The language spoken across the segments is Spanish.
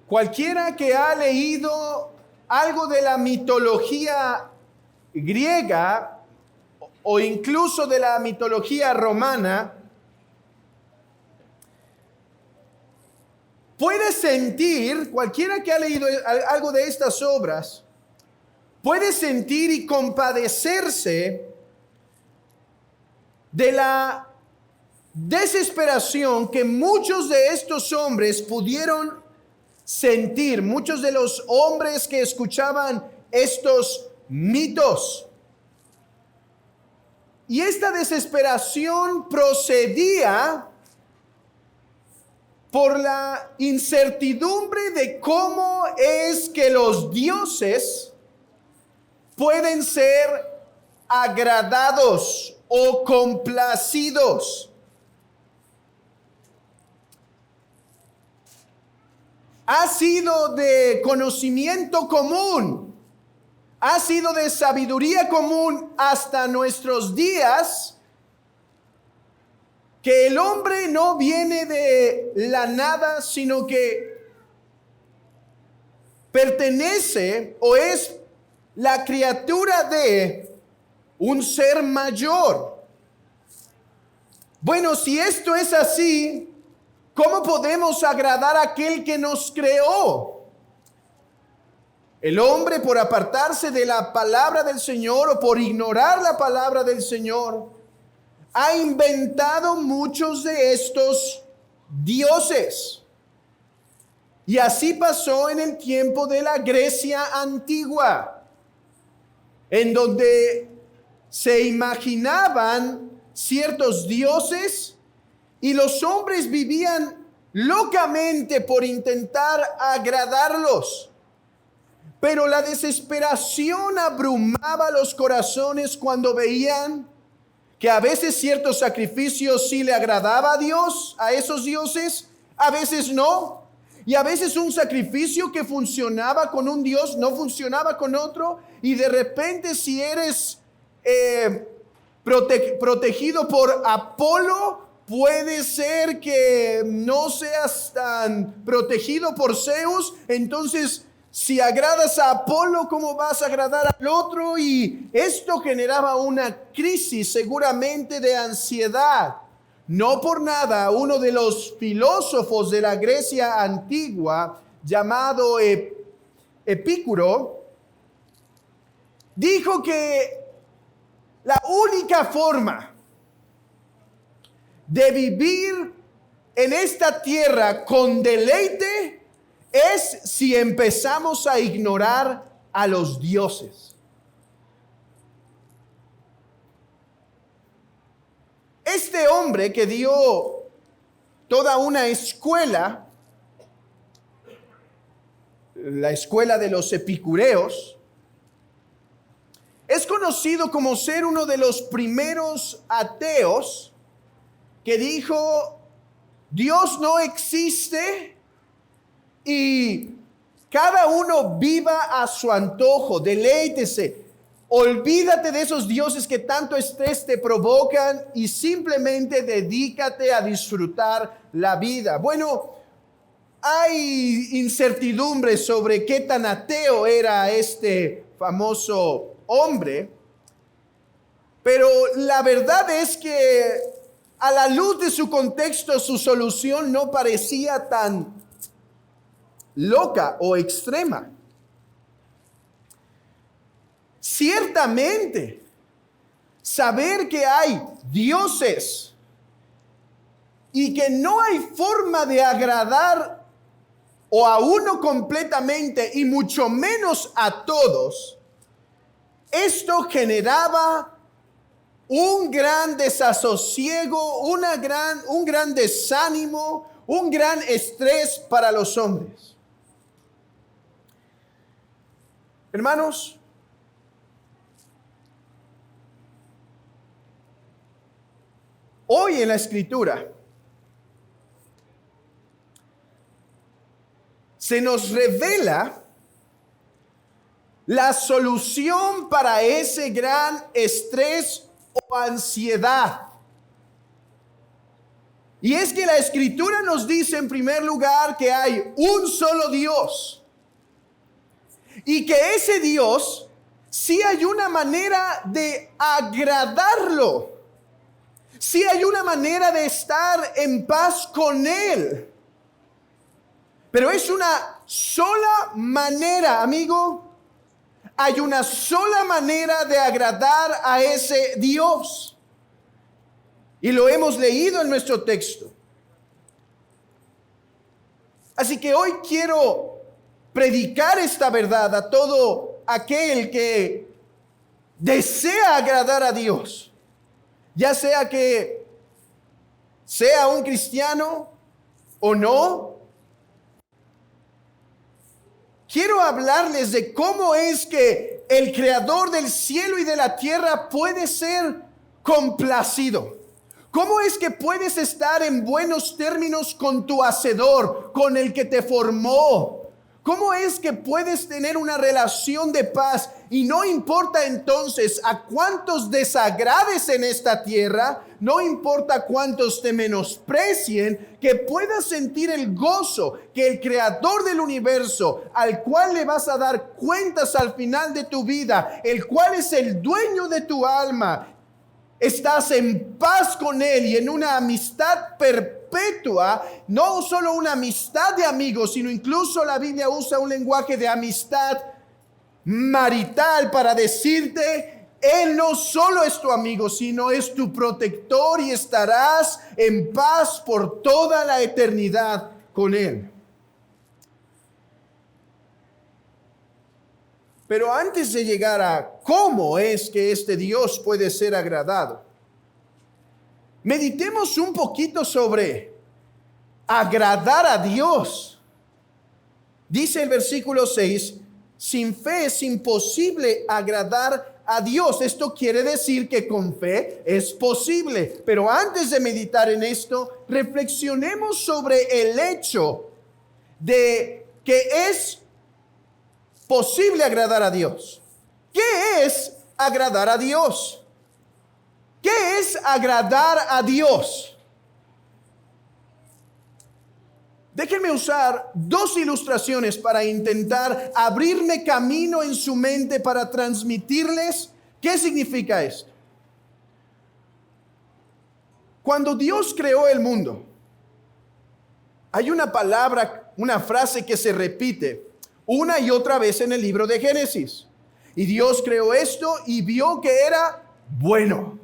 Cualquiera que ha leído algo de la mitología griega o incluso de la mitología romana, puede sentir, cualquiera que ha leído algo de estas obras, puede sentir y compadecerse de la desesperación que muchos de estos hombres pudieron sentir, muchos de los hombres que escuchaban estos mitos. Y esta desesperación procedía por la incertidumbre de cómo es que los dioses pueden ser agradados o complacidos. Ha sido de conocimiento común, ha sido de sabiduría común hasta nuestros días, que el hombre no viene de la nada, sino que pertenece o es la criatura de un ser mayor. Bueno, si esto es así, ¿cómo podemos agradar a aquel que nos creó? El hombre, por apartarse de la palabra del Señor o por ignorar la palabra del Señor, ha inventado muchos de estos dioses. Y así pasó en el tiempo de la Grecia antigua, en donde se imaginaban ciertos dioses y los hombres vivían locamente por intentar agradarlos. Pero la desesperación abrumaba los corazones cuando veían que a veces ciertos sacrificios sí le agradaba a Dios, a esos dioses, a veces no. Y a veces un sacrificio que funcionaba con un Dios no funcionaba con otro. Y de repente si eres protegido por Apolo, puede ser que no seas tan protegido por Zeus. Entonces, si agradas a Apolo, ¿cómo vas a agradar al otro? Y esto generaba una crisis seguramente de ansiedad. No por nada, uno de los filósofos de la Grecia antigua, llamado Epicuro, dijo que la única forma de vivir en esta tierra con deleite es si empezamos a ignorar a los dioses. Este hombre que dio toda una escuela, la escuela de los epicureos, es conocido como ser uno de los primeros ateos que dijo: Dios no existe y cada uno viva a su antojo, deleítese. Olvídate de esos dioses que tanto estrés te provocan y simplemente dedícate a disfrutar la vida. Bueno, hay incertidumbre sobre qué tan ateo era este famoso hombre, pero la verdad es que a la luz de su contexto, su solución no parecía tan loca o extrema. Ciertamente, saber que hay dioses y que no hay forma de agradar o a uno completamente y mucho menos a todos, esto generaba un gran desasosiego, un gran desánimo, un gran estrés para los hombres. Hermanos, hoy en la Escritura se nos revela la solución para ese gran estrés o ansiedad. Y es que la Escritura nos dice en primer lugar que hay un solo Dios. Y que ese Dios, sí hay una manera de agradarlo. Sí hay una manera de estar en paz con Él. Pero es una sola manera, amigo. Hay una sola manera de agradar a ese Dios. Y lo hemos leído en nuestro texto. Así que hoy quiero predicar esta verdad a todo aquel que desea agradar a Dios. Ya sea que sea un cristiano o no. Quiero hablarles de cómo es que el creador del cielo y de la tierra puede ser complacido. ¿Cómo es que puedes estar en buenos términos con tu hacedor, con el que te formó? ¿Cómo es que puedes tener una relación de paz y no importa entonces a cuántos desagrades en esta tierra, no importa cuántos te menosprecien, que puedas sentir el gozo que el creador del universo, al cual le vas a dar cuentas al final de tu vida, el cual es el dueño de tu alma, estás en paz con Él y en una amistad perpetua, no solo una amistad de amigos, sino incluso la Biblia usa un lenguaje de amistad marital para decirte, Él no solo es tu amigo, sino es tu protector y estarás en paz por toda la eternidad con Él. Pero antes de llegar a cómo es que este Dios puede ser agradado, meditemos un poquito sobre agradar a Dios. Dice el versículo 6, sin fe es imposible agradar a Dios. Esto quiere decir que con fe es posible. Pero antes de meditar en esto, reflexionemos sobre el hecho de que es posible agradar a Dios. ¿Qué es agradar a Dios? ¿Qué es agradar a Dios? Déjenme usar dos ilustraciones para intentar abrirme camino en su mente para transmitirles qué significa esto. Cuando Dios creó el mundo, hay una palabra, una frase que se repite una y otra vez en el libro de Génesis. Y Dios creó esto y vio que era bueno.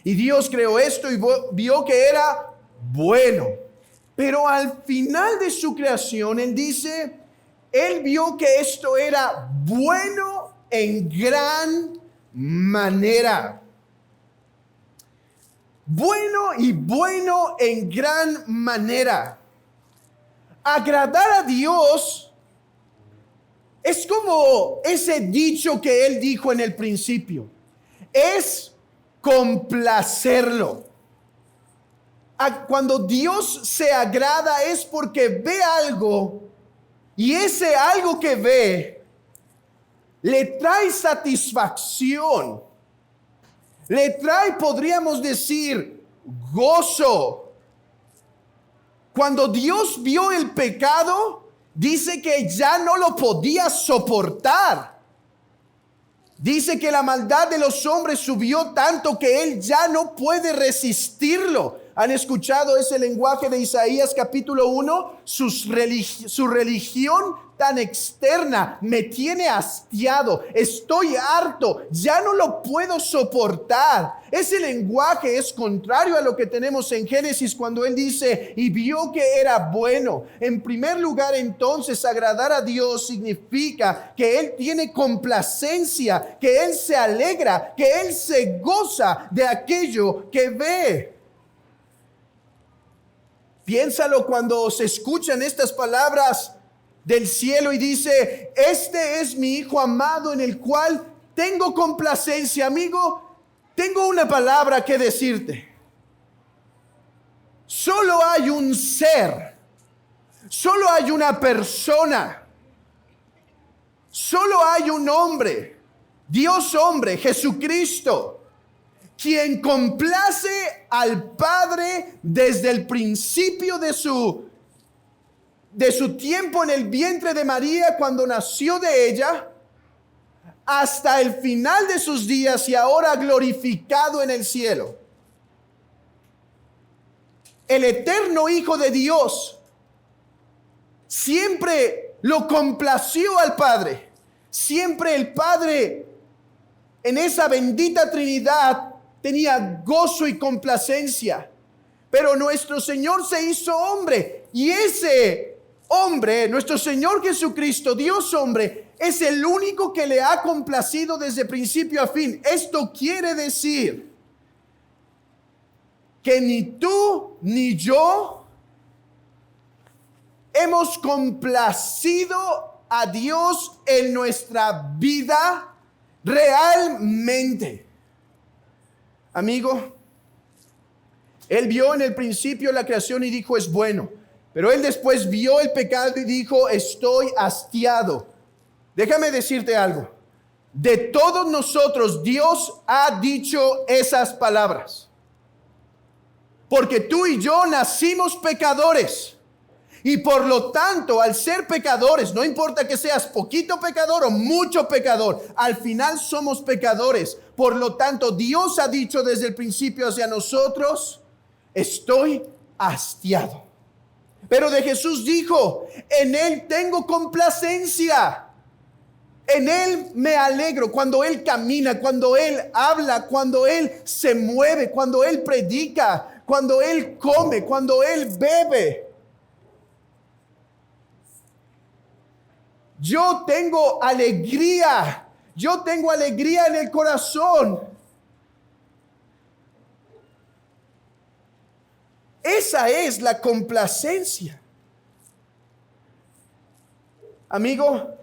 Y Dios creó esto y vio que era bueno. Pero al final de su creación, Él dice, Él vio que esto era bueno en gran manera. Bueno y bueno en gran manera. Agradar a Dios es como ese dicho que Él dijo en el principio. Es complacerlo. Cuando Dios se agrada es porque ve algo y ese algo que ve le trae satisfacción. Le trae, podríamos decir, gozo. Cuando Dios vio el pecado, dice que ya no lo podía soportar. Dice que la maldad de los hombres subió tanto que Él ya no puede resistirlo. ¿Han escuchado ese lenguaje de Isaías capítulo 1? Su religión tan externa me tiene hastiado. Estoy harto. Ya no lo puedo soportar. Ese lenguaje es contrario a lo que tenemos en Génesis cuando Él dice, y vio que era bueno. En primer lugar, entonces, agradar a Dios significa que Él tiene complacencia, que Él se alegra, que Él se goza de aquello que ve. Piénsalo cuando se escuchan estas palabras del cielo y dice, este es mi Hijo amado en el cual tengo complacencia. Amigo, tengo una palabra que decirte. Solo hay un ser, solo hay una persona, solo hay un hombre, Dios hombre, Jesucristo, quien complace al Padre desde el principio de su tiempo en el vientre de María, cuando nació de ella, hasta el final de sus días y ahora glorificado en el cielo. El eterno Hijo de Dios siempre lo complació al Padre. Siempre el Padre en esa bendita Trinidad tenía gozo y complacencia. Pero nuestro Señor se hizo hombre, y ese hombre, nuestro Señor Jesucristo, Dios hombre, es el único que le ha complacido desde principio a fin. Esto quiere decir que ni tú ni yo hemos complacido a Dios en nuestra vida realmente. Amigo, Él vio en el principio la creación y dijo, es bueno. Pero Él después vio el pecado y dijo, estoy hastiado. Déjame decirte algo. De todos nosotros, Dios ha dicho esas palabras. Porque tú y yo nacimos pecadores. Y por lo tanto, al ser pecadores, no importa que seas poquito pecador o mucho pecador, al final somos pecadores. Por lo tanto, Dios ha dicho desde el principio hacia nosotros, estoy hastiado. Pero de Jesús dijo, en Él tengo complacencia. En Él me alegro. Cuando Él camina, cuando Él habla, cuando Él se mueve, cuando Él predica, cuando Él come, cuando Él bebe. Yo tengo alegría en el corazón. Esa es la complacencia. Amigo,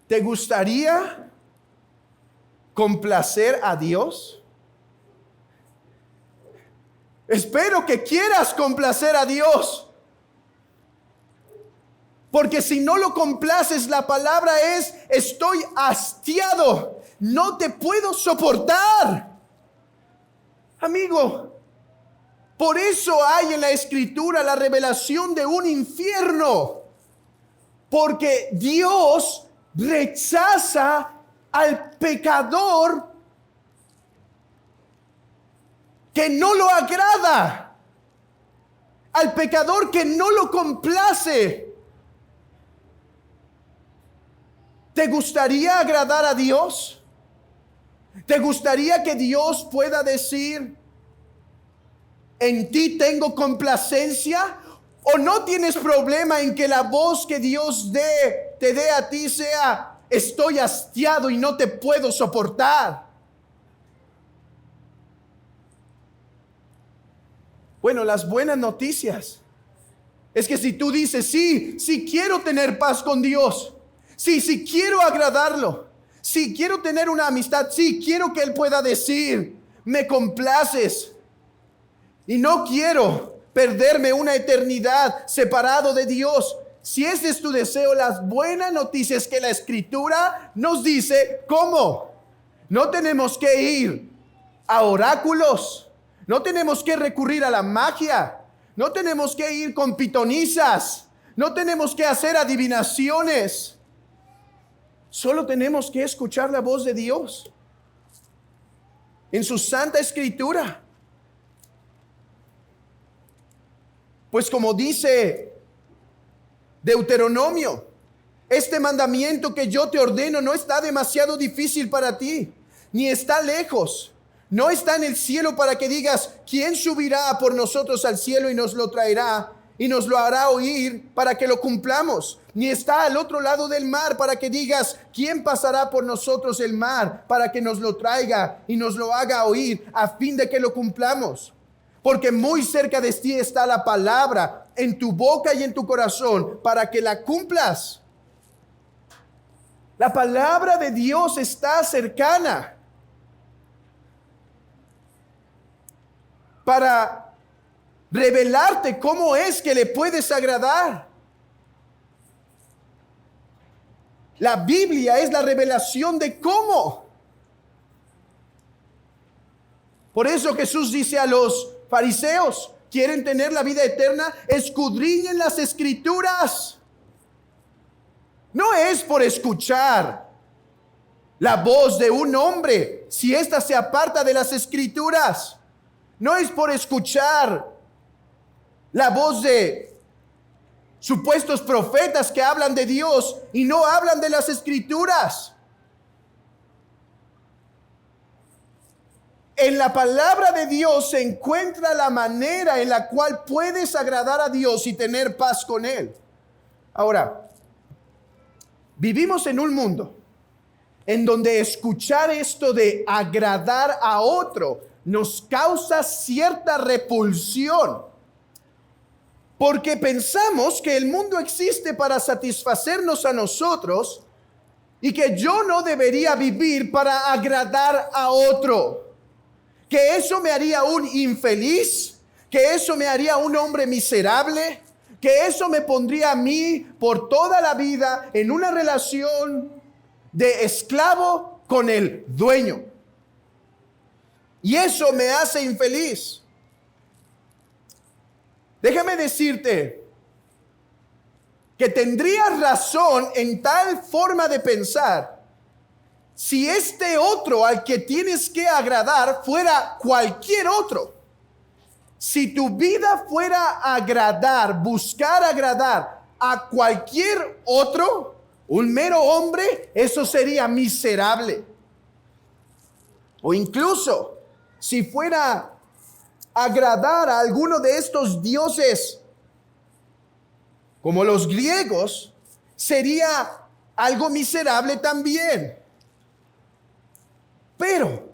¿te gustaría complacer a Dios? Espero que quieras complacer a Dios. Porque si no lo complaces, la palabra es, estoy hastiado, no te puedo soportar. Amigo, por eso hay en la Escritura la revelación de un infierno. Porque Dios rechaza al pecador que no lo agrada, al pecador que no lo complace. ¿Te gustaría agradar a Dios? ¿Te gustaría que Dios pueda decir, en ti tengo complacencia? ¿O no tienes problema en que la voz que Dios te dé a ti sea, estoy hastiado y no te puedo soportar? Bueno, las buenas noticias es que si tú dices, sí quiero tener paz con Dios, sí quiero agradarlo, sí quiero tener una amistad, sí quiero que Él pueda decir, me complaces, y no quiero perderme una eternidad separado de Dios. Si ese es tu deseo, las buenas noticias que la Escritura nos dice, ¿cómo? No tenemos que ir a oráculos, no tenemos que recurrir a la magia, no tenemos que ir con pitonisas, no tenemos que hacer adivinaciones. Solo tenemos que escuchar la voz de Dios en su Santa Escritura. Pues como dice Deuteronomio, este mandamiento que yo te ordeno no está demasiado difícil para ti, ni está lejos. No está en el cielo para que digas, ¿quién subirá por nosotros al cielo y nos lo traerá y nos lo hará oír para que lo cumplamos? Ni está al otro lado del mar para que digas, ¿quién pasará por nosotros el mar para que nos lo traiga y nos lo haga oír a fin de que lo cumplamos? Porque muy cerca de ti está la palabra en tu boca y en tu corazón para que la cumplas. La palabra de Dios está cercana para revelarte cómo es que le puedes agradar. La Biblia es la revelación de cómo. Por eso Jesús dice a los fariseos: ¿quieren tener la vida eterna? Escudriñen las Escrituras. No es por escuchar la voz de un hombre si ésta se aparta de las Escrituras. No es por escuchar la voz de supuestos profetas que hablan de Dios y no hablan de las Escrituras. En la palabra de Dios se encuentra la manera en la cual puedes agradar a Dios y tener paz con Él. Ahora, vivimos en un mundo en donde escuchar esto de agradar a otro nos causa cierta repulsión, porque pensamos que el mundo existe para satisfacernos a nosotros y que yo no debería vivir para agradar a otro, que eso me haría un infeliz, que eso me haría un hombre miserable, que eso me pondría a mí por toda la vida en una relación de esclavo con el dueño. Y eso me hace infeliz. Déjame decirte que tendrías razón en tal forma de pensar si este otro al que tienes que agradar fuera cualquier otro. Si tu vida fuera agradar, buscar agradar a cualquier otro, un mero hombre, eso sería miserable. O incluso si fuera agradar a alguno de estos dioses, como los griegos, sería algo miserable también. Pero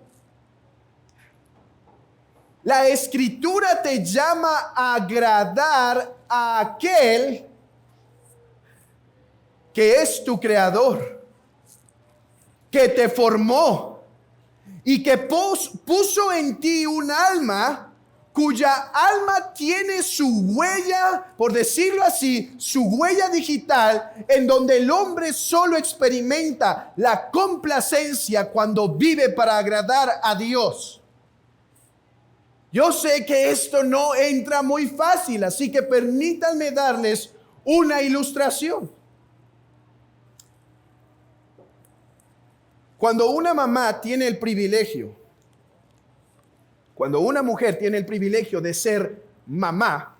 la Escritura te llama a agradar a aquel que es tu creador, que te formó y que puso en ti un alma cuya alma tiene su huella, por decirlo así, su huella digital, en donde el hombre solo experimenta la complacencia cuando vive para agradar a Dios. Yo sé que esto no entra muy fácil, así que permítanme darles una ilustración. Cuando una mamá tiene el privilegio, cuando una mujer tiene el privilegio de ser mamá,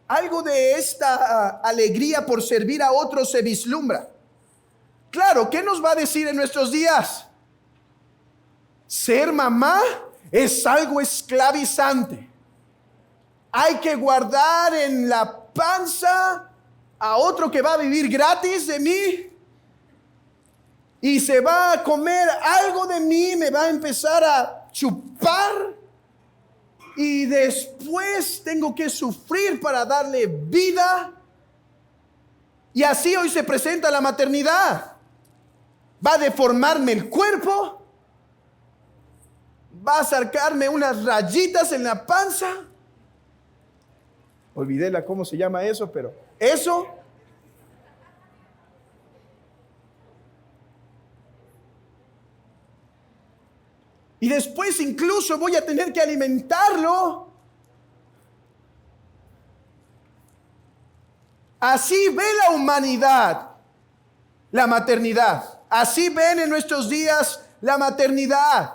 algo de esta alegría por servir a otros se vislumbra. Claro, ¿qué nos va a decir en nuestros días? Ser mamá es algo esclavizante. Hay que guardar en la panza a otro que va a vivir gratis de mí y se va a comer algo de mí, me va a empezar a chupar y después tengo que sufrir para darle vida. Y así hoy se presenta la maternidad. Va a deformarme el cuerpo, va a sacarme unas rayitas en la panza. Olvidé cómo se llama eso, pero eso. Y después incluso voy a tener que alimentarlo. Así ve la humanidad la maternidad. Así ven en nuestros días la maternidad.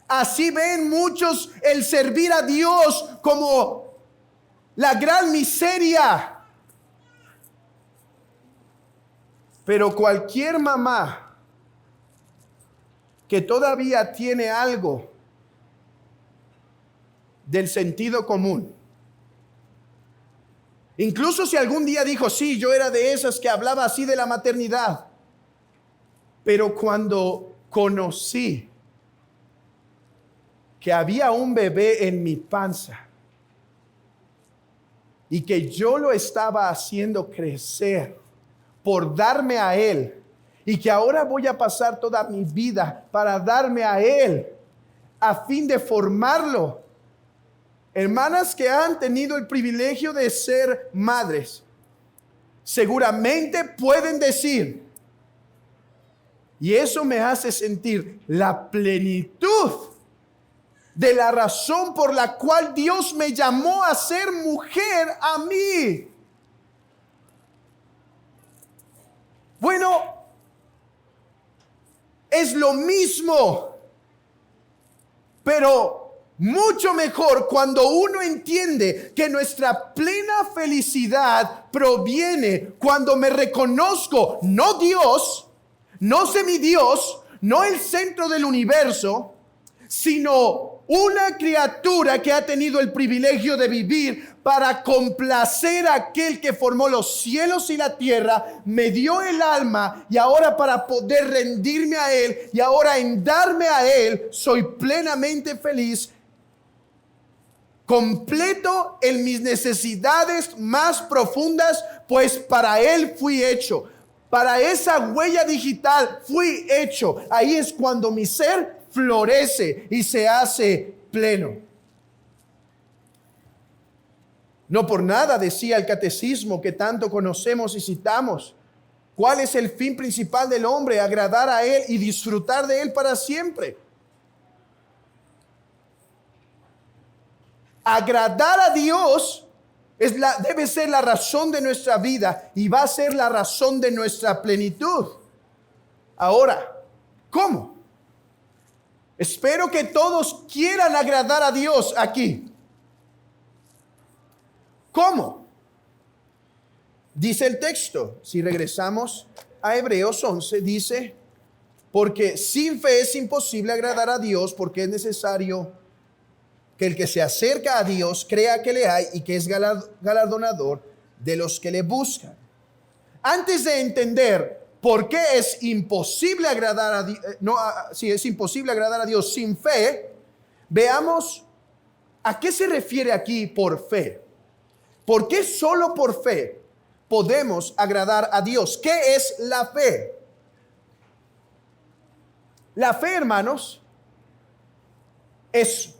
Así ven muchos el servir a Dios como la gran miseria. Pero cualquier mamá que todavía tiene algo del sentido común, incluso si algún día dijo, sí, yo era de esas que hablaba así de la maternidad, pero cuando conocí que había un bebé en mi panza y que yo lo estaba haciendo crecer por darme a él, y que ahora voy a pasar toda mi vida para darme a él, a fin de formarlo. Hermanas que han tenido el privilegio de ser madres, seguramente pueden decir Y eso me hace sentir la plenitud de la razón por la cual Dios me llamó a ser mujer a mí. Bueno, es lo mismo, pero mucho mejor cuando uno entiende que nuestra plena felicidad proviene cuando me reconozco, no Dios, no semidios, no el centro del universo, sino una criatura que ha tenido el privilegio de vivir para complacer a aquel que formó los cielos y la tierra, me dio el alma, y ahora para poder rendirme a Él y ahora en darme a Él, soy plenamente feliz, completo en mis necesidades más profundas, pues para Él fui hecho. Para esa huella digital fui hecho. Ahí es cuando mi ser florece y se hace pleno. No por nada decía el catecismo que tanto conocemos y citamos: ¿cuál es el fin principal del hombre? Agradar a Él y disfrutar de Él para siempre. Agradar a Dios debe ser la razón de nuestra vida y va a ser la razón de nuestra plenitud. Ahora, ¿cómo? Espero que todos quieran agradar a Dios aquí. ¿Cómo? Dice el texto, si regresamos a Hebreos 11, dice: porque sin fe es imposible agradar a Dios, porque es necesario que el que se acerca a Dios crea que le hay y que es galardonador de los que le buscan. Antes de entender por qué es imposible agradar a Dios, si es imposible agradar a Dios sin fe, veamos a qué se refiere aquí por fe. ¿Por qué solo por fe podemos agradar a Dios? ¿Qué es la fe? La fe, hermanos, es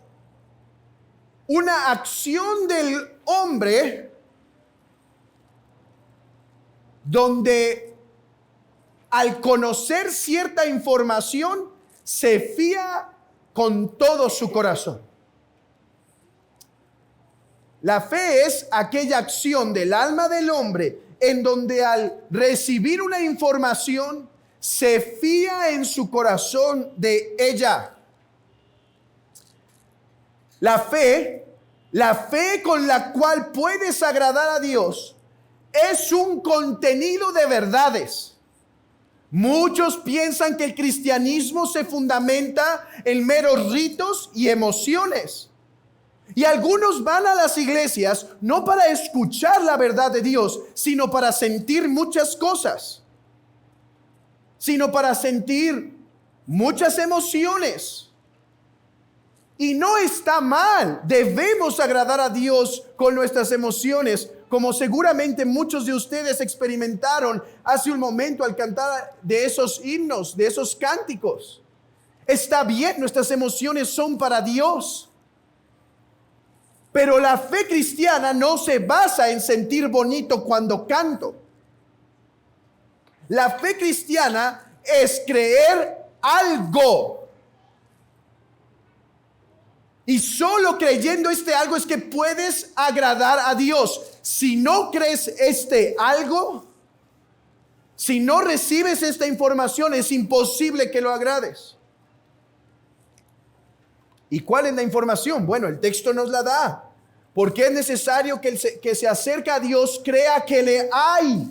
una acción del hombre donde al conocer cierta información se fía con todo su corazón. La fe es aquella acción del alma del hombre en donde al recibir una información se fía en su corazón de ella. La fe con la cual puedes agradar a Dios es un contenido de verdades. Muchos piensan que el cristianismo se fundamenta en meros ritos y emociones. Y algunos van a las iglesias no para escuchar la verdad de Dios, sino para sentir muchas cosas, sino para sentir muchas emociones. Y no está mal, debemos agradar a Dios con nuestras emociones, como seguramente muchos de ustedes experimentaron hace un momento al cantar de esos himnos, de esos cánticos. Está bien, nuestras emociones son para Dios. Pero la fe cristiana no se basa en sentir bonito cuando canto. La fe cristiana es creer algo. Y solo creyendo este algo es que puedes agradar a Dios. Si no crees este algo, si no recibes esta información, es imposible que lo agrades. ¿Y cuál es la información? Bueno, el texto nos la da. Porque es necesario que el que se acerca a Dios crea que le hay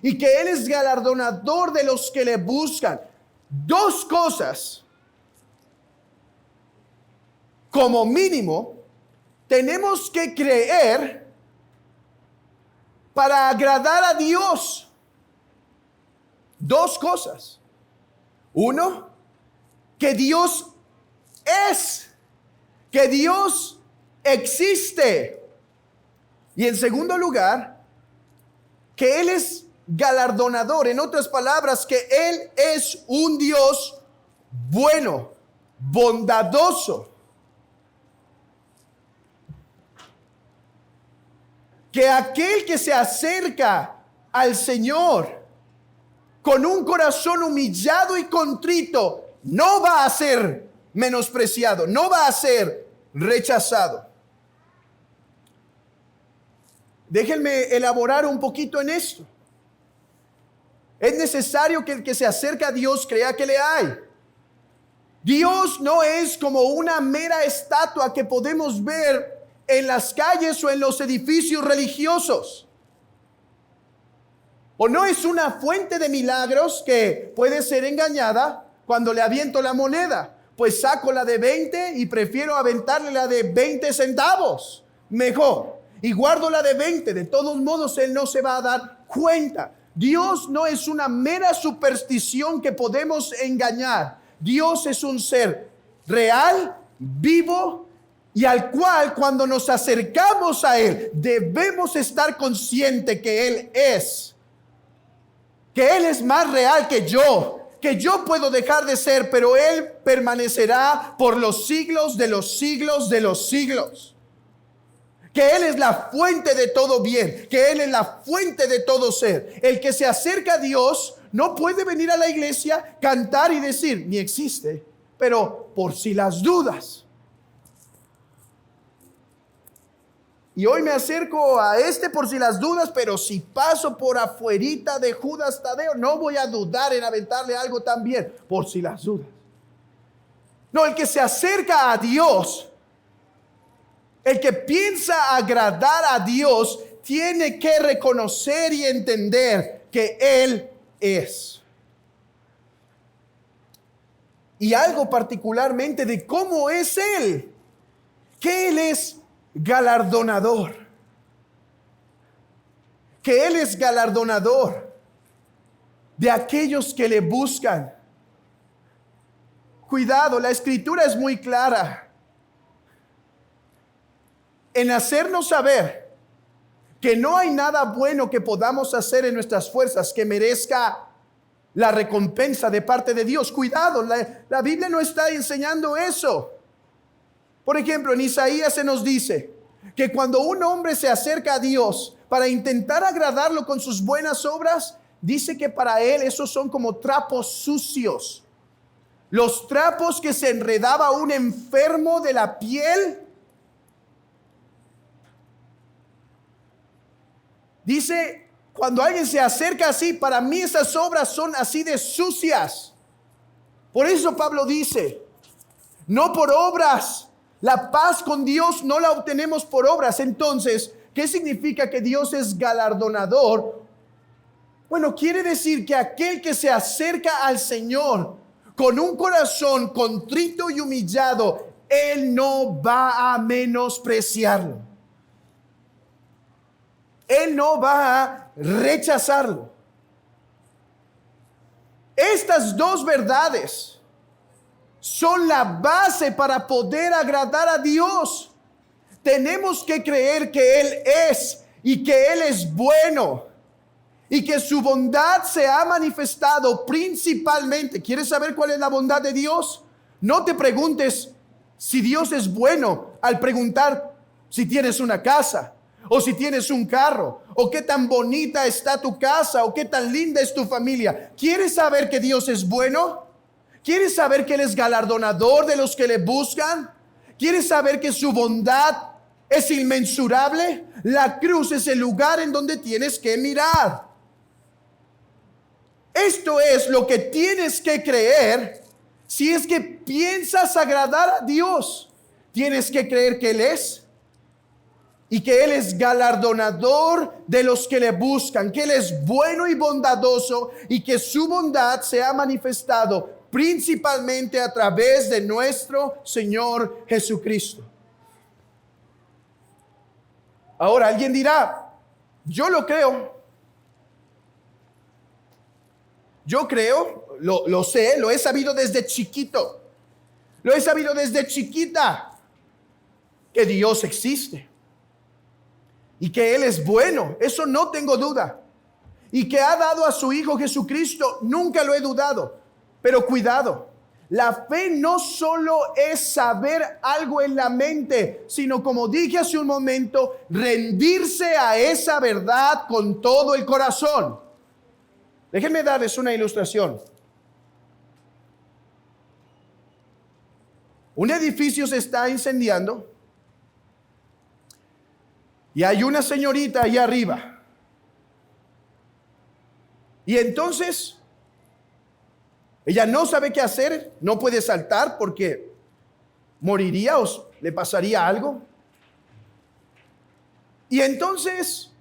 y que Él es galardonador de los que le buscan. Dos cosas, como mínimo, tenemos que creer para agradar a Dios. Dos cosas. Uno, que Dios es, que Dios existe. Y en segundo lugar, que Él es galardonador. En otras palabras, que Él es un Dios bueno, bondadoso. Que aquel que se acerca al Señor con un corazón humillado y contrito, no va a ser menospreciado, no va a ser rechazado. Déjenme elaborar un poquito en esto. Es necesario que el que se acerca a Dios crea que le hay. Dios no es como una mera estatua que podemos ver en las calles o en los edificios religiosos. O no es una fuente de milagros que puede ser engañada cuando le aviento la moneda. Pues saco la de 20 y prefiero aventarle la de 20 centavos. Mejor. Y guardo la de 20. De todos modos, Él no se va a dar cuenta. Dios no es una mera superstición que podemos engañar. Dios es un ser real, vivo, y al cual cuando nos acercamos a Él, debemos estar conscientes que Él es más real que yo puedo dejar de ser, pero Él permanecerá por los siglos de los siglos de los siglos. Que Él es la fuente de todo bien, que Él es la fuente de todo ser. El que se acerca a Dios no puede venir a la iglesia, cantar y decir, ni existe, pero por si las dudas. Y hoy me acerco a por si las dudas, pero si paso por afuerita de Judas Tadeo, no voy a dudar en aventarle algo también, por si las dudas. No, el que se acerca a Dios, el que piensa agradar a Dios, tiene que reconocer y entender que Él es. Y algo particularmente de cómo es Él, que Él es galardonador. Que Él es galardonador de aquellos que le buscan. Cuidado, la escritura es muy clara en hacernos saber que no hay nada bueno que podamos hacer en nuestras fuerzas que merezca la recompensa de parte de Dios. Cuidado, la Biblia no está enseñando eso. Por ejemplo, en Isaías se nos dice que cuando un hombre se acerca a Dios para intentar agradarlo con sus buenas obras, dice que para él esos son como trapos sucios. Los trapos que se enredaba un enfermo de la piel. Dice, cuando alguien se acerca así, para mí esas obras son así de sucias. Por eso Pablo dice, no por obras. La paz con Dios no la obtenemos por obras. Entonces, ¿qué significa que Dios es galardonador? Bueno, quiere decir que aquel que se acerca al Señor con un corazón contrito y humillado, Él no va a menospreciarlo. Él no va a rechazarlo. Estas dos verdades son la base para poder agradar a Dios. Tenemos que creer que Él es y que Él es bueno y que su bondad se ha manifestado principalmente. ¿Quieres saber cuál es la bondad de Dios? No te preguntes si Dios es bueno al preguntar si tienes una casa o si tienes un carro o qué tan bonita está tu casa o qué tan linda es tu familia. ¿Quieres saber que Dios es bueno? ¿Quieres saber que Él es galardonador de los que le buscan? ¿Quieres saber que su bondad es inmensurable? La cruz es el lugar en donde tienes que mirar. Esto es lo que tienes que creer si es que piensas agradar a Dios. Tienes que creer que Él es y que Él es galardonador de los que le buscan, que Él es bueno y bondadoso y que su bondad se ha manifestado principalmente a través de nuestro Señor Jesucristo. Ahora alguien dirá, yo lo creo. Yo creo, lo sé, lo he sabido desde chiquito. Lo he sabido desde chiquita que Dios existe y que Él es bueno. Eso no tengo duda. Y que ha dado a su Hijo Jesucristo, nunca lo he dudado. Pero cuidado, la fe no solo es saber algo en la mente, sino como dije hace un momento, rendirse a esa verdad con todo el corazón. Déjenme darles una ilustración. Un edificio se está incendiando y hay una señorita allá arriba. Y entonces ella no sabe qué hacer, no puede saltar porque moriría o le pasaría algo. Y entonces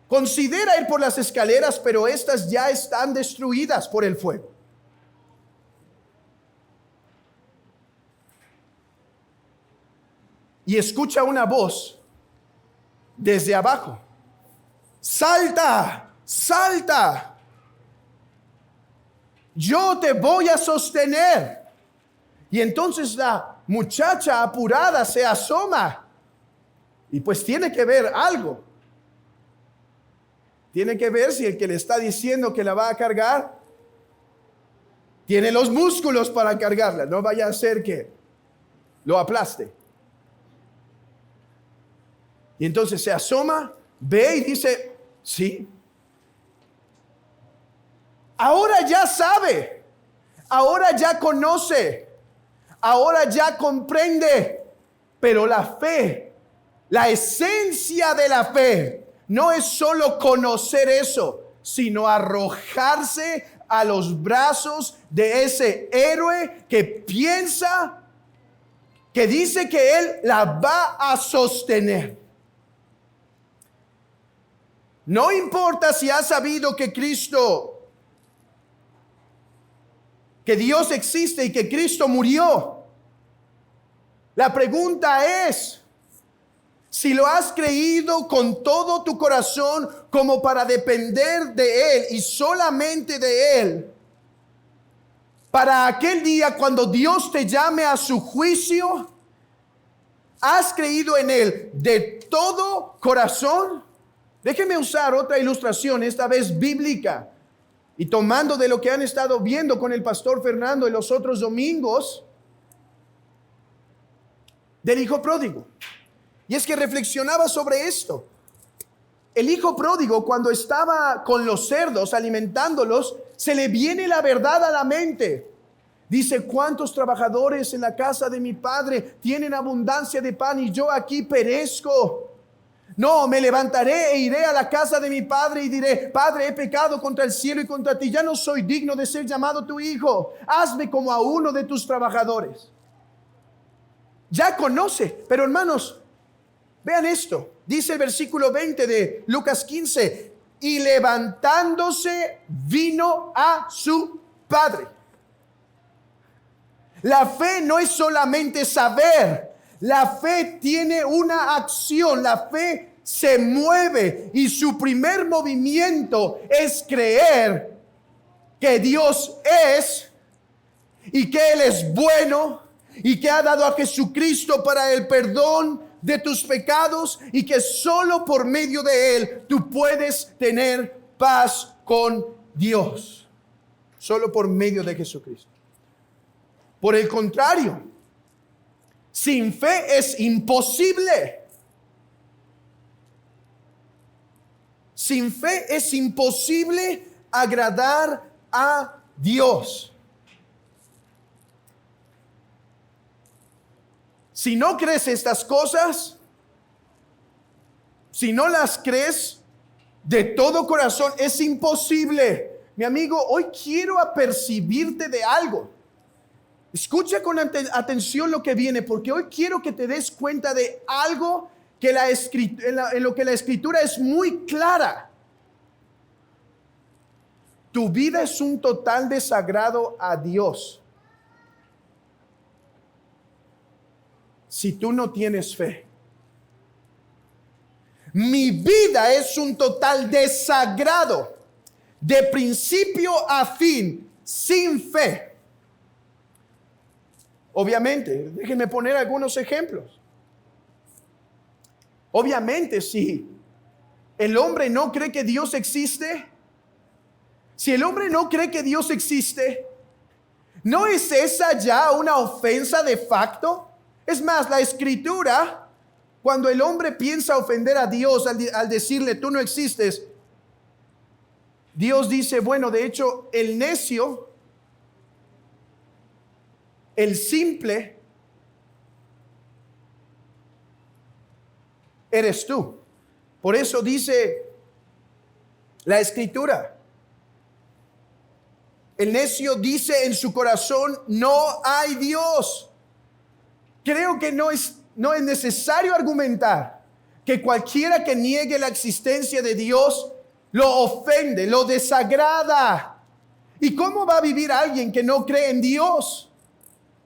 considera ir por las escaleras, pero estas ya están destruidas por el fuego. Y escucha una voz desde abajo: salta, salta, yo te voy a sostener. Y entonces la muchacha apurada se asoma y pues tiene que ver algo. Tiene que ver si el que le está diciendo que la va a cargar tiene los músculos para cargarla. No vaya a ser que lo aplaste. Y entonces se asoma, ve y dice: sí. Ahora ya sabe, ahora ya conoce, ahora ya comprende. Pero la fe, la esencia de la fe, no es solo conocer eso, sino arrojarse a los brazos de ese héroe que piensa, que dice que él la va a sostener. No importa si has sabido que Cristo, que Dios existe y que Cristo murió. La pregunta es si lo has creído con todo tu corazón como para depender de Él y solamente de Él. Para aquel día cuando Dios te llame a su juicio, ¿has creído en Él de todo corazón? Déjenme usar otra ilustración, esta vez bíblica, y tomando de lo que han estado viendo con el pastor Fernando en los otros domingos, del hijo pródigo. Y es que reflexionaba sobre esto. El hijo pródigo, cuando estaba con los cerdos alimentándolos, se le viene la verdad a la mente. Dice: ¿cuántos trabajadores en la casa de mi padre tienen abundancia de pan y yo aquí perezco? No, me levantaré e iré a la casa de mi padre y diré: Padre, he pecado contra el cielo y contra ti, ya no soy digno de ser llamado tu hijo. Hazme como a uno de tus trabajadores. Ya conoce, pero hermanos, vean esto. Dice el versículo 20 de Lucas 15: y levantándose vino a su padre. La fe no es solamente saber, la fe tiene una acción, la fe se mueve y su primer movimiento es creer que Dios es y que Él es bueno y que ha dado a Jesucristo para el perdón de tus pecados y que solo por medio de Él tú puedes tener paz con Dios. Solo por medio de Jesucristo. Por el contrario, sin fe es imposible. Sin fe es imposible agradar a Dios. Si no crees estas cosas, si no las crees de todo corazón, es imposible. Mi amigo, hoy quiero apercibirte de algo. Escucha con atención lo que viene, porque hoy quiero que te des cuenta de algo que en lo que la Escritura es muy clara. Tu vida es un total desagrado a Dios si tú no tienes fe. Mi vida es un total desagrado de principio a fin sin fe. Obviamente, déjenme poner algunos ejemplos. Obviamente, si el hombre no cree que Dios existe, si el hombre no cree que Dios existe, ¿no es esa ya una ofensa de facto? Es más, la Escritura, cuando el hombre piensa ofender a Dios al decirle tú no existes, Dios dice, bueno, de hecho, el necio, el simple, eres tú. Por eso dice la Escritura, el necio dice en su corazón, no hay Dios. Creo que no es necesario argumentar que cualquiera que niegue la existencia de Dios lo ofende, lo desagrada. ¿Y cómo va a vivir alguien que no cree en Dios?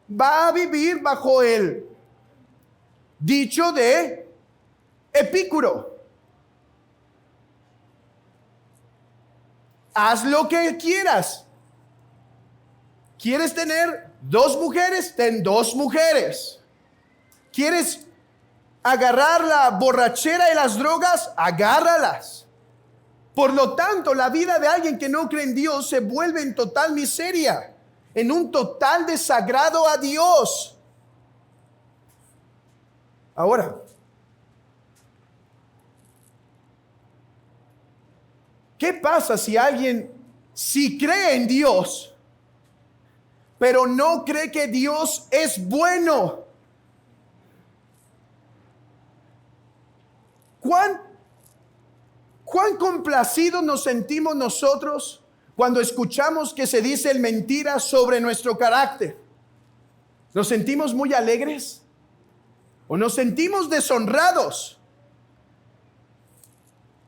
Va a vivir bajo el dicho de Epicuro: haz lo que quieras. ¿Quieres tener 2 mujeres? Ten 2 mujeres. ¿Quieres agarrar la borrachera y las drogas? Agárralas. Por lo tanto, la vida de alguien que no cree en Dios se vuelve en total miseria, en un total desagrado a Dios. Ahora, ¿qué pasa si alguien sí cree en Dios, pero no cree que Dios es bueno? ¿Cuán complacidos nos sentimos nosotros cuando escuchamos que se dicen mentiras sobre nuestro carácter? ¿Nos sentimos muy alegres o nos sentimos deshonrados?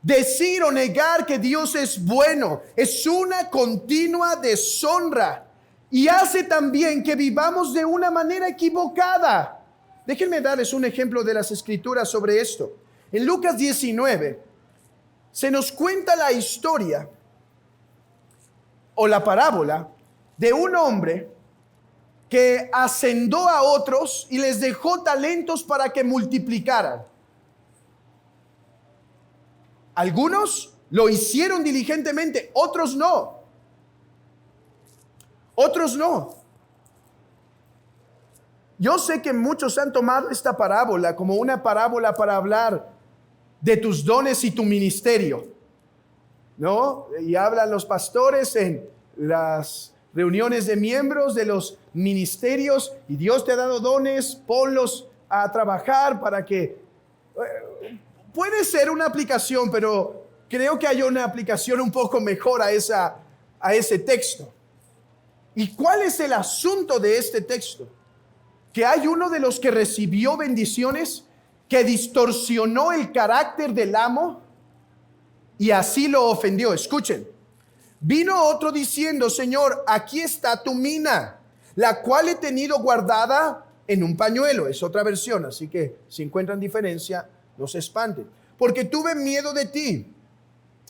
Decir o negar que Dios es bueno es una continua deshonra y hace también que vivamos de una manera equivocada. Déjenme darles un ejemplo de las Escrituras sobre esto. En Lucas 19 se nos cuenta la historia o la parábola de un hombre que hacendó a otros y les dejó talentos para que multiplicaran. Algunos lo hicieron diligentemente, otros no. Otros no. Yo sé que muchos han tomado esta parábola como una parábola para hablar de tus dones y tu ministerio, ¿no? Y hablan los pastores en las reuniones de miembros de los ministerios, y Dios te ha dado dones, ponlos a trabajar para que... Puede ser una aplicación, pero creo que hay una aplicación un poco mejor a ese texto. ¿Y cuál es el asunto de este texto? Que hay uno de los que recibió bendiciones que distorsionó el carácter del amo y así lo ofendió. Escuchen, vino otro diciendo, Señor, aquí está tu mina, la cual he tenido guardada en un pañuelo. Es otra versión, así que si encuentran diferencia, no se espanten. Porque tuve miedo de ti,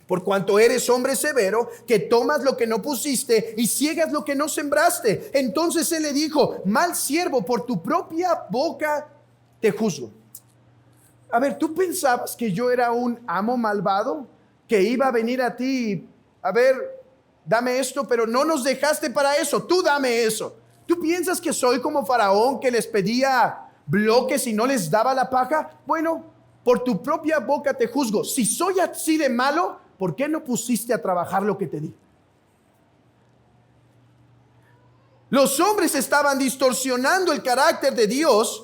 por cuanto eres hombre severo, que tomas lo que no pusiste y ciegas lo que no sembraste. Entonces él le dijo, mal siervo, por tu propia boca te juzgo. A ver, ¿tú pensabas que yo era un amo malvado que iba a venir a ti? A ver, dame esto, pero no nos dejaste para eso. Tú dame eso. ¿Tú piensas que soy como Faraón que les pedía bloques y no les daba la paja? Bueno, por tu propia boca te juzgo. Si soy así de malo, ¿por qué no pusiste a trabajar lo que te di? Los hombres estaban distorsionando el carácter de Dios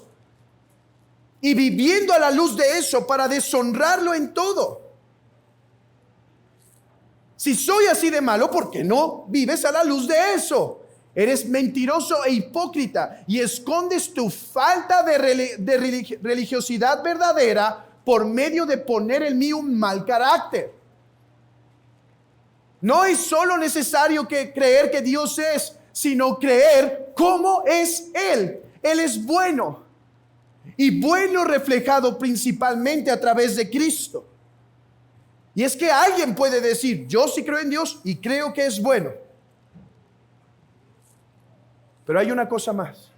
y viviendo a la luz de eso para deshonrarlo en todo. Si soy así de malo, ¿por qué no vives a la luz de eso? Eres mentiroso e hipócrita y escondes tu falta de religiosidad verdadera por medio de poner en mí un mal carácter. No es solo necesario que creer que Dios es, sino creer cómo es Él. Él es bueno. Y bueno reflejado principalmente a través de Cristo. Y es que alguien puede decir, yo sí creo en Dios y creo que es bueno. Pero hay una cosa más.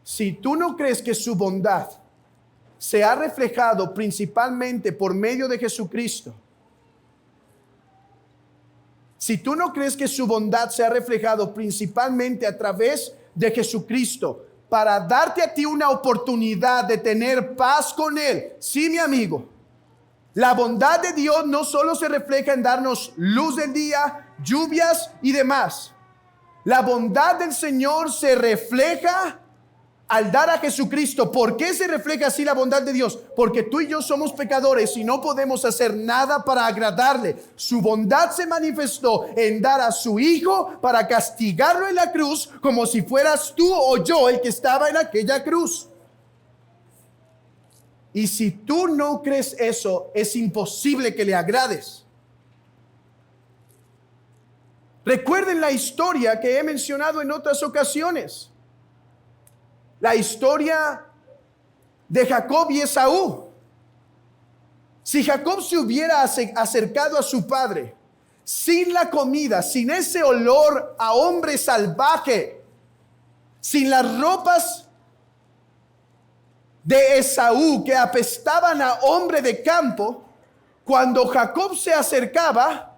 Si tú no crees que su bondad se ha reflejado principalmente por medio de Jesucristo, si tú no crees que su bondad se ha reflejado principalmente a través de Jesucristo para darte a ti una oportunidad de tener paz con Él, sí, mi amigo, La bondad de Dios no solo se refleja en darnos luz del día, lluvias y demás. La bondad del Señor se refleja al dar a Jesucristo. ¿Por qué se refleja así la bondad de Dios? Porque tú y yo somos pecadores y no podemos hacer nada para agradarle. Su bondad se manifestó en dar a su Hijo para castigarlo en la cruz, como si fueras tú o yo el que estaba en aquella cruz. Y si tú no crees eso, es imposible que le agrades. Recuerden la historia que he mencionado en otras ocasiones. La historia de Jacob y Esaú. Si Jacob se hubiera acercado a su padre sin la comida, sin ese olor a hombre salvaje, sin las ropas de Esaú que apestaban a hombre de campo, cuando Jacob se acercaba,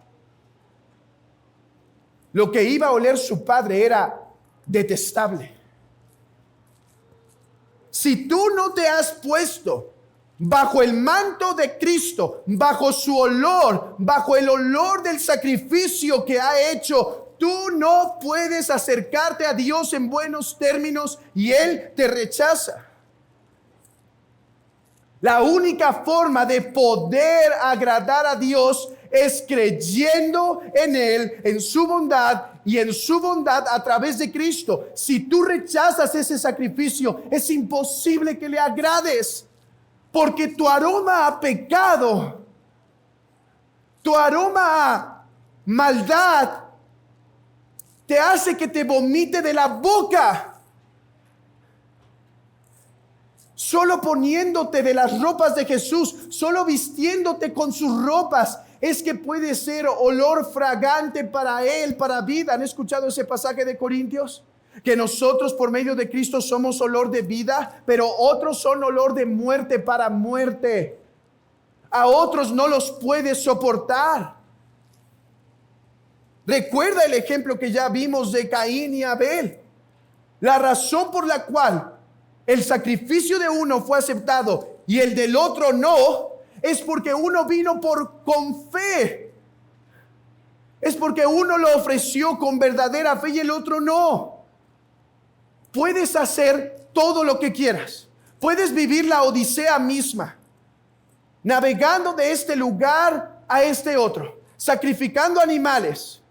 lo que iba a oler su padre era detestable. Si tú no te has puesto bajo el manto de Cristo, bajo su olor, bajo el olor del sacrificio que ha hecho, tú no puedes acercarte a Dios en buenos términos y Él te rechaza. La única forma de poder agradar a Dios es creyendo en Él, en su bondad y en su bondad a través de Cristo. Si tú rechazas ese sacrificio, es imposible que le agrades, porque tu aroma a pecado, tu aroma a maldad, te hace que te vomite de la boca. Solo poniéndote de las ropas de Jesús, solo vistiéndote con sus ropas, es que puede ser olor fragante para Él, para vida. ¿Han escuchado ese pasaje de Corintios? Que nosotros por medio de Cristo somos olor de vida, pero otros son olor de muerte para muerte. A otros no los puedes soportar. Recuerda el ejemplo que ya vimos de Caín y Abel. La razón por la cual el sacrificio de uno fue aceptado y el del otro no, es porque uno vino con fe. Es porque uno lo ofreció con verdadera fe y el otro no. Puedes hacer todo lo que quieras. Puedes vivir la odisea misma, navegando de este lugar a este otro, sacrificando animales,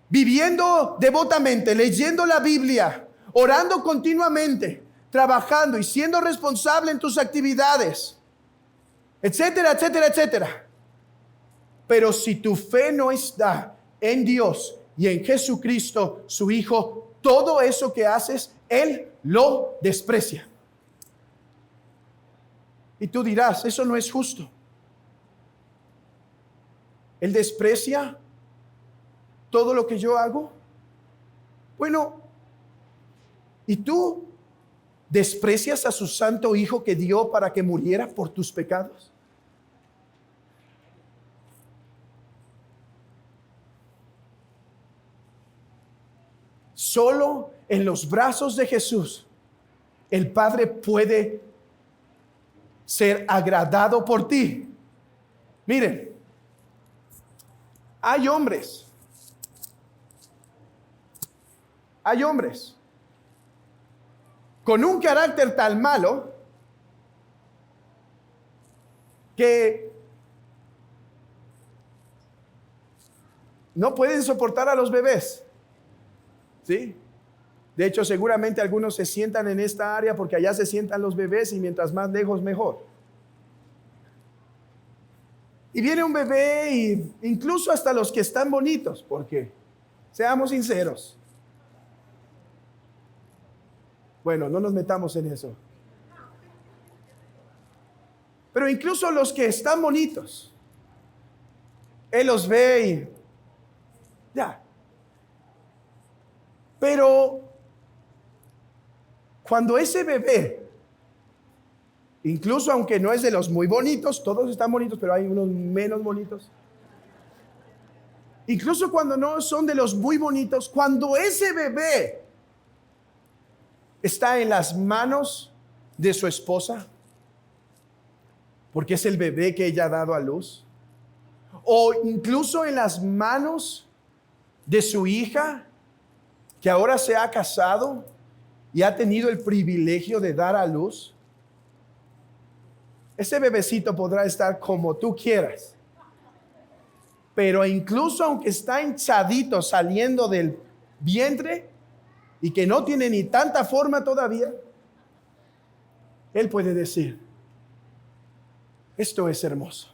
viviendo devotamente, leyendo la Biblia, orando continuamente, trabajando y siendo responsable en tus actividades, etcétera, etcétera, etcétera. Pero si tu fe no está en Dios y en Jesucristo, su Hijo, todo eso que haces, Él lo desprecia. Y tú dirás, eso no es justo. Él desprecia todo lo que yo hago. Bueno, ¿y tú desprecias a su santo Hijo que dio para que muriera por tus pecados? Solo en los brazos de Jesús el Padre puede ser agradado por ti. Miren, hay hombres con un carácter tan malo que no pueden soportar a los bebés. ¿Sí? De hecho, seguramente algunos se sientan en esta área porque allá se sientan los bebés y mientras más lejos mejor. Y viene un bebé y incluso hasta los que están bonitos, porque seamos sinceros. Bueno, no nos metamos en eso. Pero incluso los que están bonitos, Él los ve y ya. Pero cuando ese bebé, incluso aunque no es de los muy bonitos, todos están bonitos, pero hay unos menos bonitos. Incluso cuando no son de los muy bonitos, cuando ese bebé está en las manos de su esposa, porque es el bebé que ella ha dado a luz, o incluso en las manos de su hija, que ahora se ha casado y ha tenido el privilegio de dar a luz. Ese bebecito podrá estar como tú quieras, pero incluso aunque está hinchadito saliendo del vientre y que no tiene ni tanta forma todavía, él puede decir: esto es hermoso,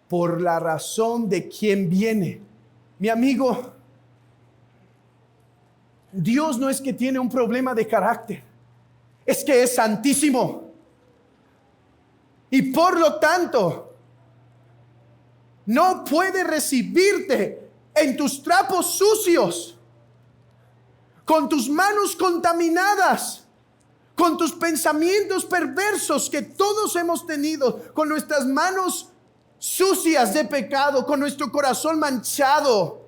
por la razón de quién viene. Mi amigo, Dios no es que tiene un problema de carácter, es que es santísimo. Y por lo tanto, no puede recibirte en tus trapos sucios, con tus manos contaminadas, con tus pensamientos perversos que todos hemos tenido, con nuestras manos sucias de pecado, con nuestro corazón manchado.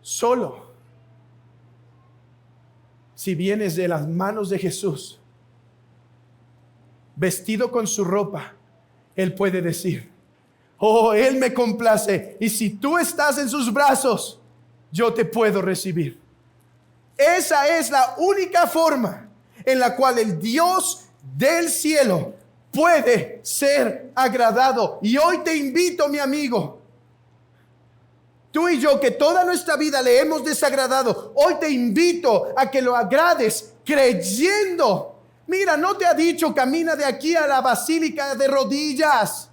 Solo si vienes de las manos de Jesús, vestido con su ropa, Él puede decir: oh, Él me complace, y si tú estás en sus brazos, yo te puedo recibir. Esa es la única forma en la cual el Dios del cielo puede ser agradado. Y hoy te invito, mi amigo, tú y yo, que toda nuestra vida le hemos desagradado, hoy te invito a que lo agrades creyendo. Mira, no te ha dicho camina de aquí a la basílica de rodillas.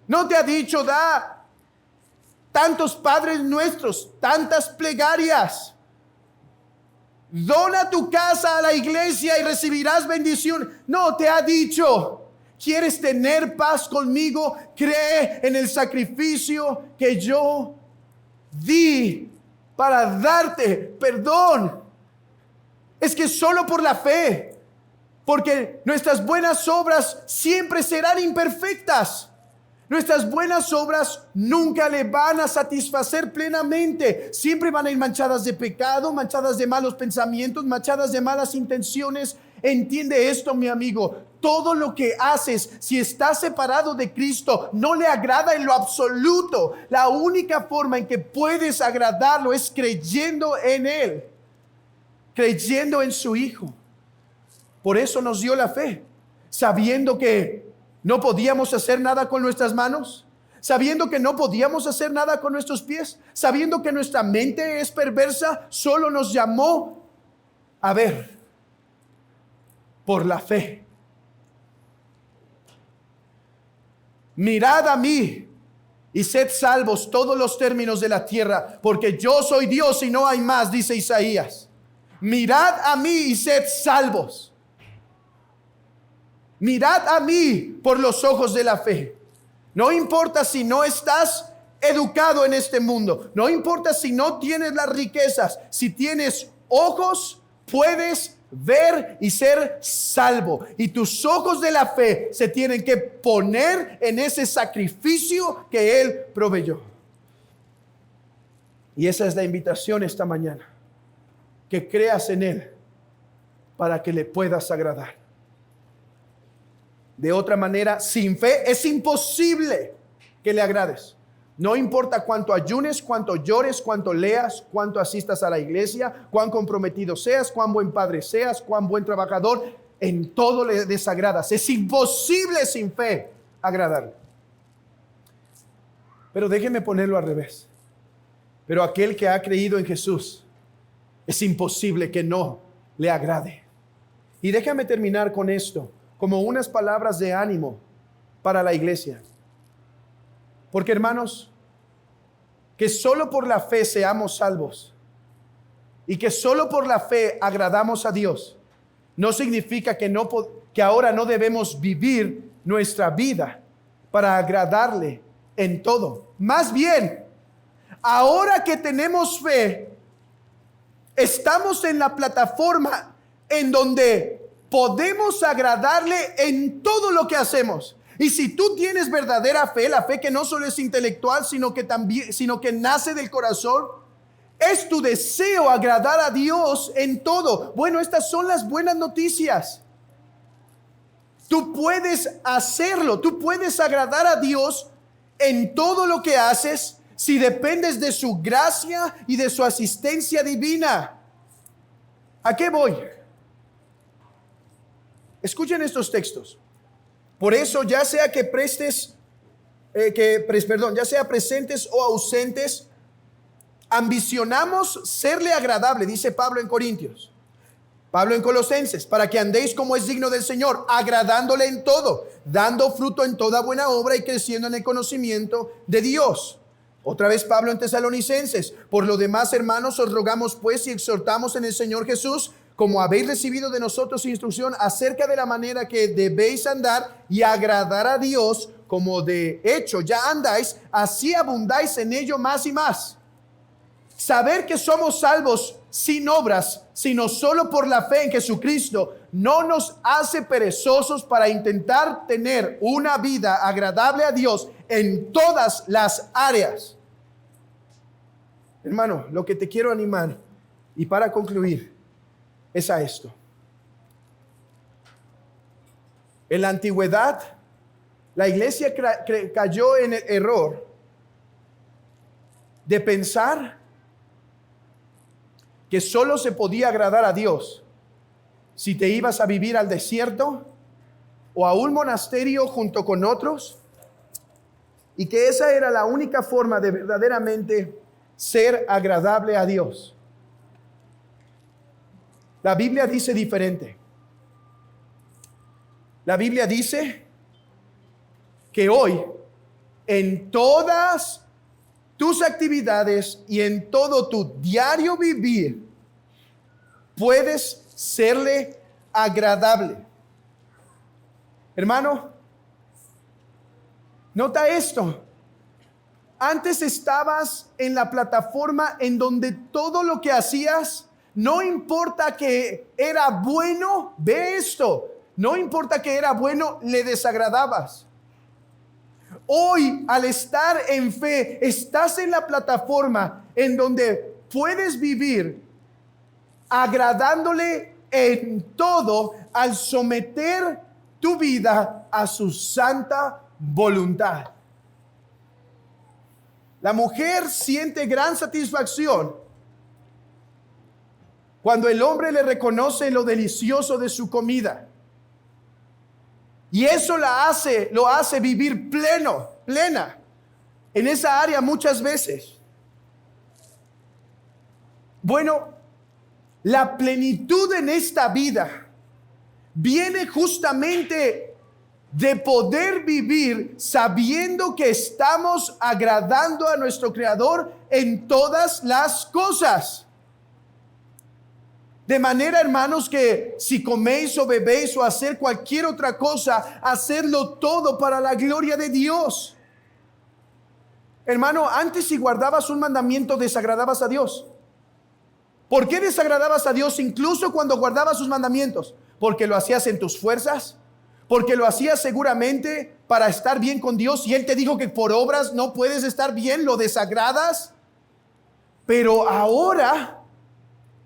No te ha dicho da tantos Padres Nuestros, tantas plegarias. Dona tu casa a la iglesia y recibirás bendición. No, te ha dicho: ¿quieres tener paz conmigo? Cree en el sacrificio que yo di para darte perdón. Es que solo por la fe, porque nuestras buenas obras siempre serán imperfectas. Nuestras buenas obras nunca le van a satisfacer plenamente. Siempre van a ir manchadas de pecado, manchadas de malos pensamientos, manchadas de malas intenciones. Entiende esto, mi amigo. Todo lo que haces, si estás separado de Cristo, no le agrada en lo absoluto. La única forma en que puedes agradarlo es creyendo en Él, creyendo en su Hijo. Por eso nos dio la fe, sabiendo que no podíamos hacer nada con nuestras manos, sabiendo que no podíamos hacer nada con nuestros pies, sabiendo que nuestra mente es perversa. Solo nos llamó a ver por la fe. Mirad a mí y sed salvos todos los términos de la tierra, porque yo soy Dios y no hay más, dice Isaías. Mirad a mí y sed salvos. Mirad a mí por los ojos de la fe. No importa si no estás educado en este mundo, no importa si no tienes las riquezas, si tienes ojos, puedes ver y ser salvo. Y tus ojos de la fe se tienen que poner en ese sacrificio que Él proveyó. Y esa es la invitación esta mañana, que creas en Él para que le puedas agradar. De otra manera, sin fe es imposible que le agrades. No importa cuánto ayunes, cuánto llores, cuánto leas, cuánto asistas a la iglesia, cuán comprometido seas, cuán buen padre seas, cuán buen trabajador, en todo le desagradas. Es imposible sin fe agradarle. Pero déjeme ponerlo al revés. Pero aquel que ha creído en Jesús, es imposible que no le agrade. Y déjame terminar con esto, como unas palabras de ánimo para la iglesia. Porque, hermanos, que solo por la fe seamos salvos y que solo por la fe agradamos a Dios, no significa que ahora no debemos vivir nuestra vida para agradarle en todo. Más bien, ahora que tenemos fe, estamos en la plataforma en donde podemos agradarle en todo lo que hacemos. Y si tú tienes verdadera fe, la fe que no solo es intelectual, sino que nace del corazón, Es tu deseo agradar a Dios en todo. Bueno, estas son las buenas noticias. Tú puedes hacerlo, tú puedes agradar a Dios en todo lo que haces si dependes de su gracia y de su asistencia divina. ¿A qué voy? Escuchen estos textos. Por eso, ya sea ya sea presentes o ausentes, ambicionamos serle agradable, dice Pablo en Corintios. Pablo en Colosenses, para que andéis como es digno del Señor, agradándole en todo, dando fruto en toda buena obra y creciendo en el conocimiento de Dios. Otra vez Pablo en Tesalonicenses, por lo demás, hermanos, os rogamos pues y exhortamos en el Señor Jesús, como habéis recibido de nosotros instrucción acerca de la manera que debéis andar y agradar a Dios, como de hecho ya andáis, así abundáis en ello más y más. Saber que somos salvos sin obras, sino solo por la fe en Jesucristo, no nos hace perezosos para intentar tener una vida agradable a Dios en todas las áreas. Hermano, lo que te quiero animar, y para concluir, es a esto. En la antigüedad, la iglesia cayó en el error de pensar que solo se podía agradar a Dios si te ibas a vivir al desierto o a un monasterio junto con otros, y que esa era la única forma de verdaderamente ser agradable a Dios. La Biblia dice diferente. La Biblia dice que hoy, en todas tus actividades y en todo tu diario vivir, puedes serle agradable. Hermano, nota esto. Antes estabas en la plataforma en donde todo lo que hacías, no importa que era bueno, ve esto, no importa que era bueno, le desagradabas. Hoy, al estar en fe, estás en la plataforma en donde puedes vivir agradándole en todo al someter tu vida a su santa voluntad. La mujer siente gran satisfacción cuando el hombre le reconoce lo delicioso de su comida. Y eso lo hace vivir plena en esa área muchas veces. Bueno, la plenitud en esta vida viene justamente de poder vivir sabiendo que estamos agradando a nuestro Creador en todas las cosas. De manera, hermanos, que si coméis o bebéis o hacer cualquier otra cosa, hacerlo todo para la gloria de Dios. Hermano, antes si guardabas un mandamiento desagradabas a Dios. ¿Por qué desagradabas a Dios incluso cuando guardabas sus mandamientos? Porque lo hacías en tus fuerzas, porque lo hacías seguramente para estar bien con Dios y Él te dijo que por obras no puedes estar bien, lo desagradas. Pero ahora,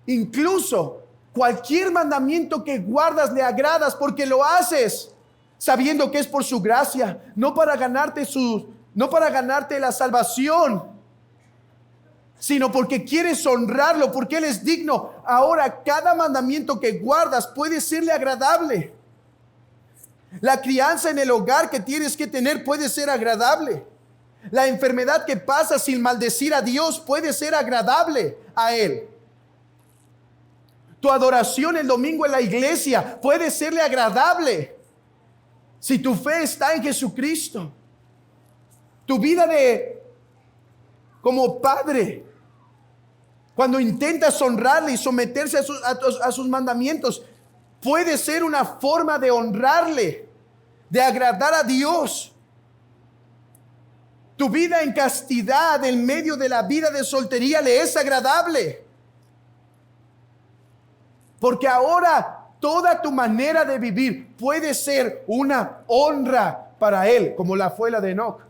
incluso cualquier mandamiento que guardas le agradas porque lo haces sabiendo que es por su gracia, no para ganarte la salvación, sino porque quieres honrarlo, porque Él es digno. Ahora cada mandamiento que guardas puede serle agradable. La crianza en el hogar que tienes que tener puede ser agradable. La enfermedad que pasa sin maldecir a Dios puede ser agradable a Él. Tu adoración el domingo en la iglesia puede serle agradable si tu fe está en Jesucristo. Tu vida como padre, cuando intentas honrarle y someterse a sus mandamientos, puede ser una forma de honrarle, de agradar a Dios. Tu vida en castidad en medio de la vida de soltería le es agradable. Porque ahora toda tu manera de vivir puede ser una honra para Él, como la fue la de Enoc,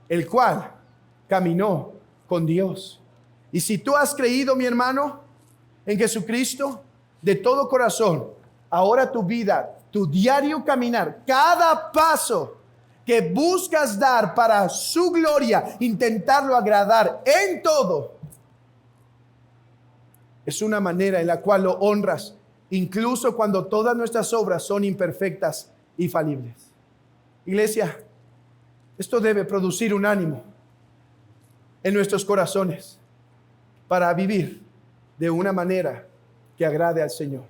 el cual caminó con Dios. Y si tú has creído, mi hermano, en Jesucristo de todo corazón, ahora tu vida, tu diario caminar, cada paso que buscas dar para su gloria, intentarlo agradar en todo, es una manera en la cual lo honras, incluso cuando todas nuestras obras son imperfectas y falibles. Iglesia, esto debe producir un ánimo en nuestros corazones para vivir de una manera que agrade al Señor.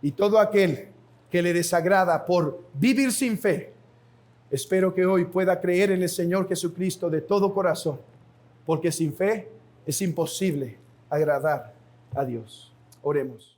Y todo aquel que le desagrada por vivir sin fe, espero que hoy pueda creer en el Señor Jesucristo de todo corazón, porque sin fe es imposible agradar a Dios. Oremos.